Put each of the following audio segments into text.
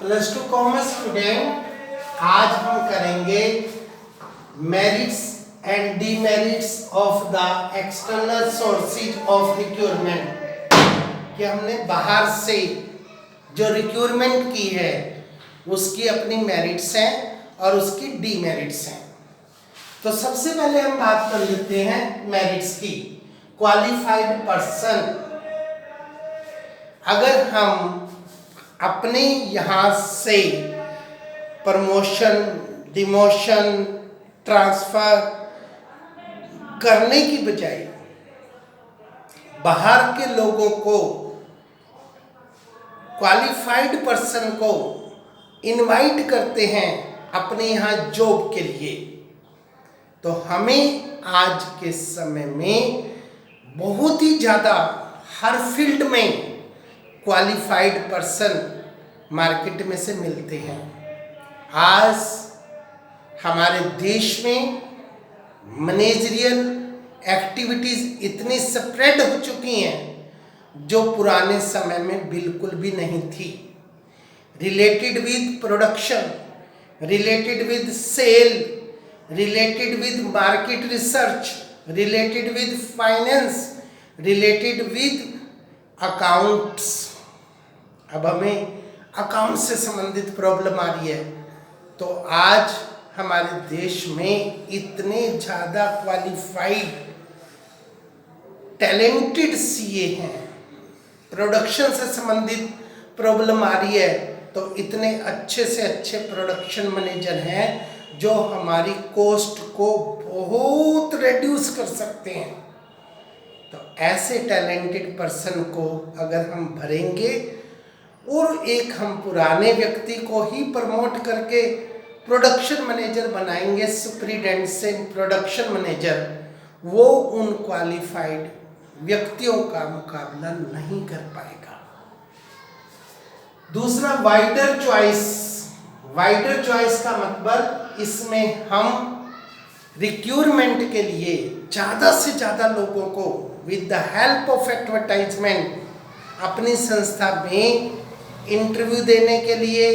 Plus 2 commerce student, आज हम करेंगे merits and demerits of the external sources of recruitment. कि हमने बाहर से जो रिक्रूटमेंट की है उसकी अपनी मेरिट्स हैं और उसकी डीमेरिट्स हैं। तो सबसे पहले हम बात कर लेते हैं मेरिट्स की। क्वालिफाइड पर्सन, अगर हम अपने यहाँ से प्रमोशन, डिमोशन, ट्रांसफर करने की बजाय बाहर के लोगों को, क्वालिफाइड पर्सन को इनवाइट करते हैं अपने यहाँ जॉब के लिए, तो हमें आज के समय में बहुत ही ज़्यादा हर फील्ड में क्वालिफाइड पर्सन मार्केट में से मिलते हैं। आज हमारे देश में मैनेजरियल एक्टिविटीज़ इतनी स्प्रेड हो चुकी हैं जो पुराने समय में बिल्कुल भी नहीं थी। Related with production, related with sale, related with market research, related with finance, related with accounts. अब हमें अकाउंट से संबंधित प्रॉब्लम आ रही है, तो आज हमारे देश में इतने ज़्यादा क्वालिफाइड टैलेंटेड सीए हैं। प्रोडक्शन से संबंधित प्रॉब्लम आ रही है तो इतने अच्छे से अच्छे प्रोडक्शन मैनेजर हैं जो हमारी कॉस्ट को बहुत रिड्यूस कर सकते हैं। तो ऐसे टैलेंटेड पर्सन को अगर हम भरेंगे और एक हम पुराने व्यक्ति को ही प्रमोट करके प्रोडक्शन मैनेजर बनाएंगे, सुपरिटेंडेंट से प्रोडक्शन मैनेजर, वो उन क्वालिफाइड व्यक्तियों का मुकाबला नहीं कर पाएगा। दूसरा, वाइडर चॉइस। वाइडर चॉइस का मतलब इसमें हम रिक्रूटमेंट के लिए ज़्यादा से ज़्यादा लोगों को with the help of advertisement अपनी संस्था में इंटरव्यू देने के लिए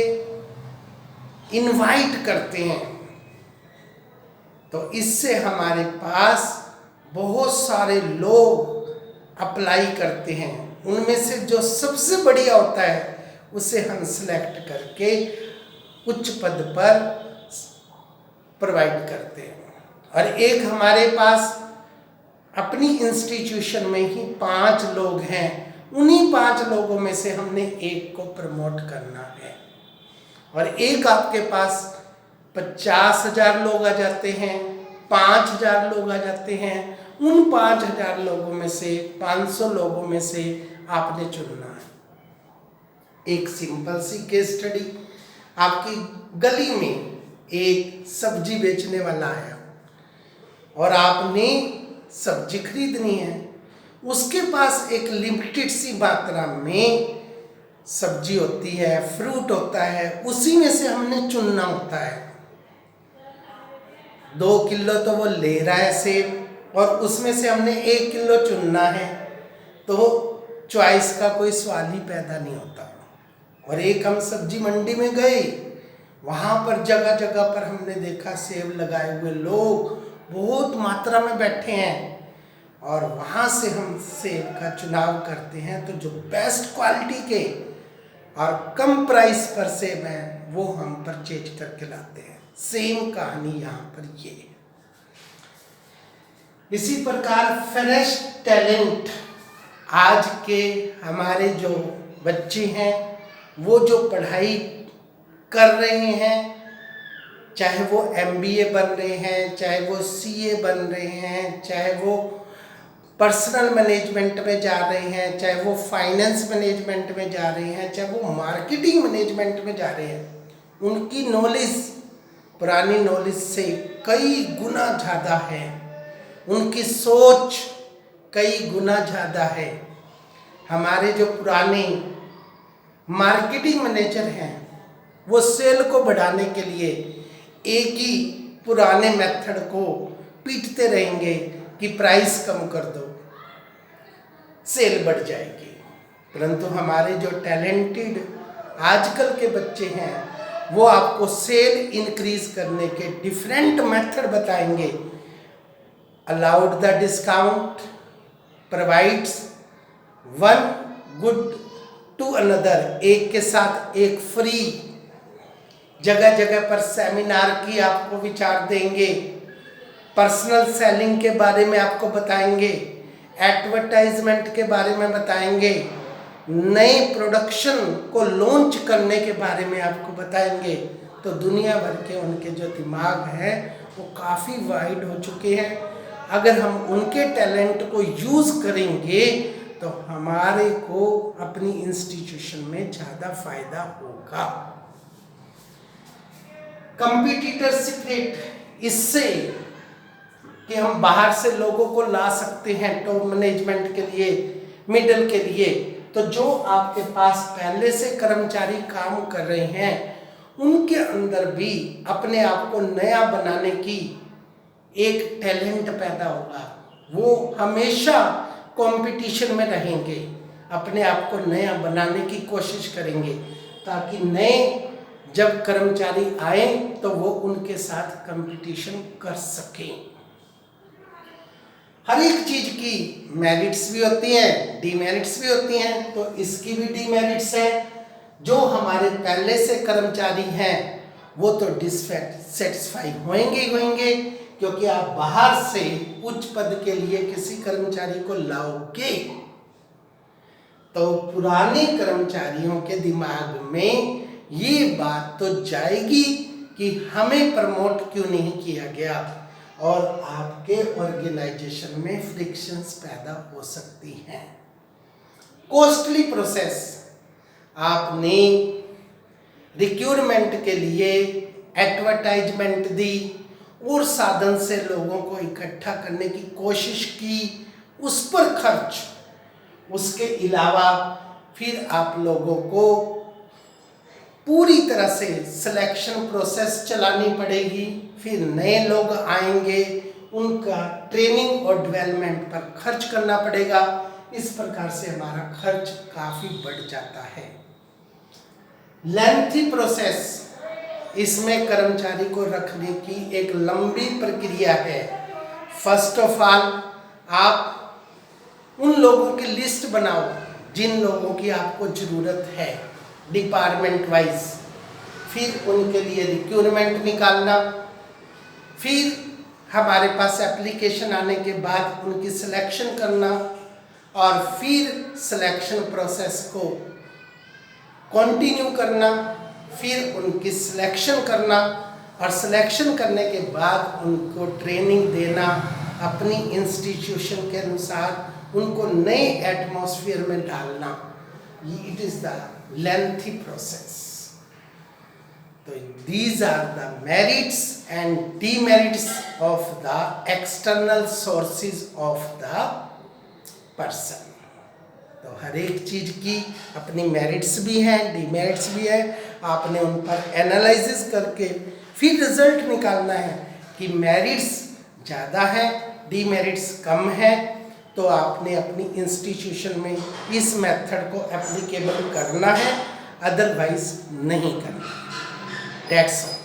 इनवाइट करते हैं। तो इससे हमारे पास बहुत सारे लोग अप्लाई करते हैं, उनमें से जो सबसे बढ़िया होता है उसे हम सिलेक्ट करके उच्च पद पर प्रोवाइड करते हैं। और एक हमारे पास अपनी इंस्टीट्यूशन में ही 5 लोग हैं, उन्हीं 5 लोगों में से हमने एक को प्रमोट करना है। और एक आपके पास 50,000 लोग आ जाते हैं, 5,000 लोग आ जाते हैं, उन 5,000 लोगों में से 500 लोगों में से आपने चुनना है। एक सिंपल सी केस स्टडी, आपकी गली में एक सब्जी बेचने वाला आया और आपने सब्जी खरीदनी है। उसके पास एक लिमिटेड सी मात्रा में सब्जी होती है, फ्रूट होता है, उसी में से हमने चुनना होता है। 2 किलो तो वो ले रहा है सेब और उसमें से हमने 1 किलो चुनना है, तो चॉइस का कोई सवाल ही पैदा नहीं होता। और एक हम सब्जी मंडी में गए, वहाँ पर जगह जगह पर हमने देखा सेब लगाए हुए लोग बहुत मात्रा में बैठे हैं, और वहाँ से हम सेब का चुनाव करते हैं। तो जो बेस्ट क्वालिटी के और कम प्राइस पर सेब हैं वो हम परचेज करके लाते हैं। सेम कहानी यहाँ पर ये है। इसी प्रकार फ्रेश टैलेंट, आज के हमारे जो बच्चे हैं वो जो पढ़ाई कर रहे हैं, चाहे वो MBA बन रहे हैं, चाहे वो CA बन रहे हैं, चाहे वो पर्सनल मैनेजमेंट में जा रहे हैं, चाहे वो फाइनेंस मैनेजमेंट में जा रहे हैं, चाहे वो मार्केटिंग मैनेजमेंट में जा रहे हैं, उनकी नॉलेज पुरानी नॉलेज से कई गुना ज़्यादा है, उनकी सोच कई गुना ज़्यादा है। हमारे जो पुराने मार्केटिंग मैनेजर हैं वो सेल को बढ़ाने के लिए एक ही पुराने मेथड को पीटते रहेंगे कि प्राइस कम कर दो, सेल बढ़ जाएगी। परंतु हमारे जो टैलेंटेड आजकल के बच्चे हैं वो आपको सेल इंक्रीज करने के डिफरेंट मेथड बताएंगे। Allowed the discount, provides one good to another, एक के साथ एक फ्री, जगह जगह पर सेमिनार की आपको विचार देंगे, पर्सनल सेलिंग के बारे में आपको बताएंगे, एडवर्टाइजमेंट के बारे में बताएंगे, नए प्रोडक्शन को लॉन्च करने के बारे में आपको बताएंगे। तो दुनिया भर के उनके जो दिमाग हैं वो काफ़ी वाइड हो चुके हैं। अगर हम उनके टैलेंट को यूज़ करेंगे तो हमारे को अपनी इंस्टीट्यूशन में ज़्यादा फायदा होगा। कंपटीटरशिप रेट, इससे कि हम बाहर से लोगों को ला सकते हैं टॉप मैनेजमेंट के लिए, मिडिल के लिए। तो जो आपके पास पहले से कर्मचारी काम कर रहे हैं उनके अंदर भी अपने आप को नया बनाने की एक टैलेंट पैदा होगा। वो हमेशा कंपटीशन में रहेंगे, अपने आप को नया बनाने की कोशिश करेंगे ताकि नए जब कर्मचारी आए तो वो उनके साथ कंपटीशन कर सकें। हर एक चीज की मेरिट्स भी होती हैं, डीमेरिट्स भी होती हैं। तो इसकी भी डीमेरिट्स है। जो हमारे पहले से कर्मचारी हैं वो तो डिससेटिस्फाई होंगे ही होंगे, क्योंकि आप बाहर से उच्च पद के लिए किसी कर्मचारी को लाओगे तो पुराने कर्मचारियों के दिमाग में ये बात तो जाएगी कि हमें प्रमोट क्यों नहीं किया गया, और आपके ऑर्गेनाइजेशन में फ्रिक्शंस पैदा हो सकती हैं। कॉस्टली प्रोसेस, आपने रिक्रूटमेंट के लिए एडवर्टाइजमेंट दी और साधन से लोगों को इकट्ठा करने की कोशिश की, उस पर खर्च, उसके अलावा फिर आप लोगों को पूरी तरह से सिलेक्शन प्रोसेस चलानी पड़ेगी, फिर नए लोग आएंगे, उनका ट्रेनिंग और डेवलपमेंट पर खर्च करना पड़ेगा। इस प्रकार से हमारा खर्च काफ़ी बढ़ जाता है। लेंथी प्रोसेस, इसमें कर्मचारी को रखने की एक लंबी प्रक्रिया है। फर्स्ट ऑफ ऑल आप उन लोगों की लिस्ट बनाओ जिन लोगों की आपको ज़रूरत है डिपार्टमेंट वाइज, फिर उनके लिए रिक्रूटमेंट निकालना, फिर हमारे पास एप्लीकेशन आने के बाद उनकी सिलेक्शन करना, और फिर सिलेक्शन प्रोसेस को कंटिन्यू करना, फिर उनकी सिलेक्शन करना, और सिलेक्शन करने के बाद उनको ट्रेनिंग देना, अपनी इंस्टीट्यूशन के अनुसार उनको नए एटमॉस्फेयर में डालना। It is the lengthy process. तो these are the merits and demerits of the external sources of the person. तो हर एक चीज की अपनी मेरिट्स भी हैं, डीमेरिट्स भी है। आपने उन पर एनालिसिस करके फिर रिजल्ट निकालना है कि मेरिट्स ज़्यादा है, डीमेरिट्स कम है, तो आपने अपनी इंस्टीट्यूशन में इस मेथड को एप्लीकेबल करना है, अदरवाइज नहीं करना। That's all.